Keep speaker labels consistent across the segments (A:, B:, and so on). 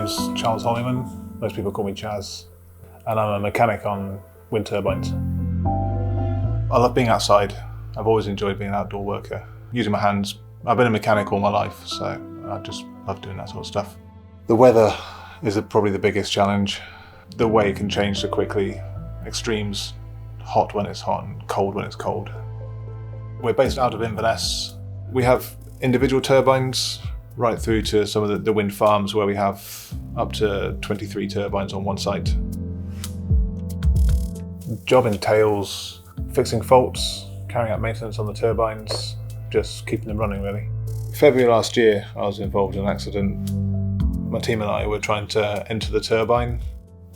A: name's Charles Hollyman. Most people call me Chaz, and I'm a mechanic on wind turbines. I love being outside. I've always enjoyed being an outdoor worker, using my hands. I've been a mechanic all my life, so I just love doing that sort of stuff. The weather is probably the biggest challenge. The way it can change so quickly. Extremes, hot when it's hot and cold when it's cold. We're based out of Inverness. We have individual turbines right through to some of the wind farms where we have up to 23 turbines on one site. The job entails fixing faults, carrying out maintenance on the turbines, just keeping them running really. February last year I was involved in an accident. My team and I were trying to enter the turbine.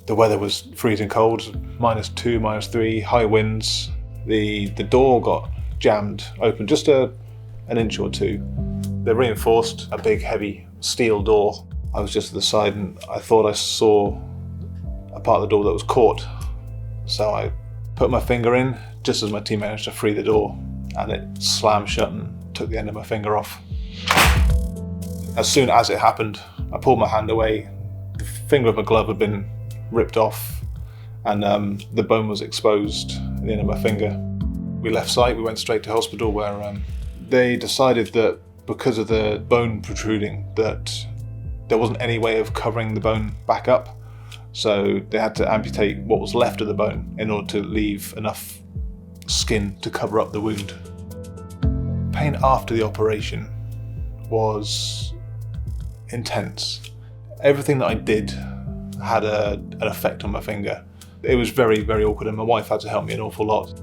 A: The weather was freezing cold, -2, -3, high winds. The door got jammed open just an inch or two. They're reinforced, a big heavy steel door. I was just at the side and I thought I saw a part of the door that was caught. So I put my finger in just as my team managed to free the door, and it slammed shut and took the end of my finger off. As soon as it happened, I pulled my hand away. The finger of my glove had been ripped off and the bone was exposed at the end of my finger. We left site, we went straight to hospital where they decided that because of the bone protruding that there wasn't any way of covering the bone back up. So they had to amputate what was left of the bone in order to leave enough skin to cover up the wound. Pain after the operation was intense. Everything that I did had an effect on my finger. It was very, very awkward and my wife had to help me an awful lot.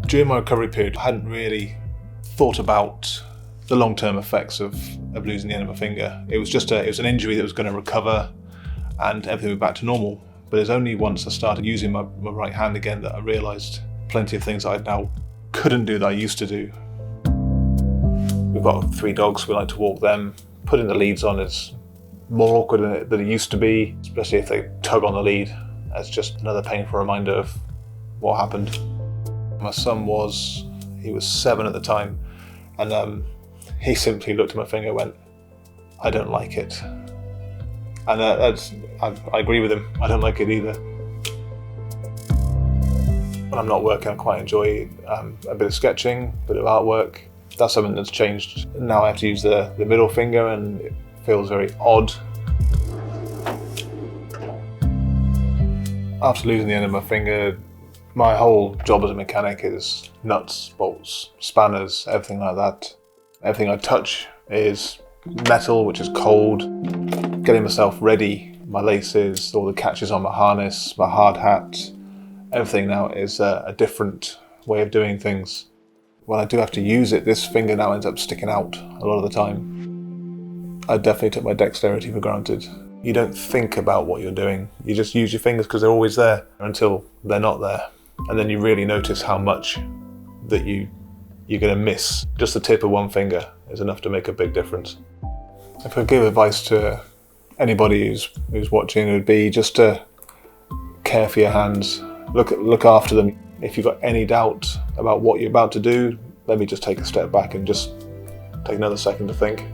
A: During my recovery period, I hadn't really thought about the long-term effects of losing the end of my finger. It was just it was an injury that was going to recover and everything was back to normal. But it's only once I started using my right hand again that I realised plenty of things I now couldn't do that I used to do. We've got 3 dogs, we like to walk them. Putting the leads on is more awkward than it used to be, especially if they tug on the lead. That's just another painful reminder of what happened. My son was 7 at the time, and he simply looked at my finger and went, "I don't like it." And I agree with him, I don't like it either. When I'm not working, I quite enjoy a bit of sketching, a bit of artwork. That's something that's changed. Now I have to use the middle finger and it feels very odd. After losing the end of my finger, my whole job as a mechanic is nuts, bolts, spanners, everything like that. Everything I touch is metal, which is cold. Getting myself ready, my laces, all the catches on my harness, my hard hat, everything now is a different way of doing things. When I do have to use it, this finger now ends up sticking out a lot of the time. I definitely took my dexterity for granted. You don't think about what you're doing. You just use your fingers because they're always there until they're not there. And then you really notice how much that you're going to miss. Just the tip of one finger is enough to make a big difference. If I give advice to anybody who's watching, it would be just to care for your hands, look after them. If you've got any doubt about what you're about to do, let me just take a step back and just take another second to think.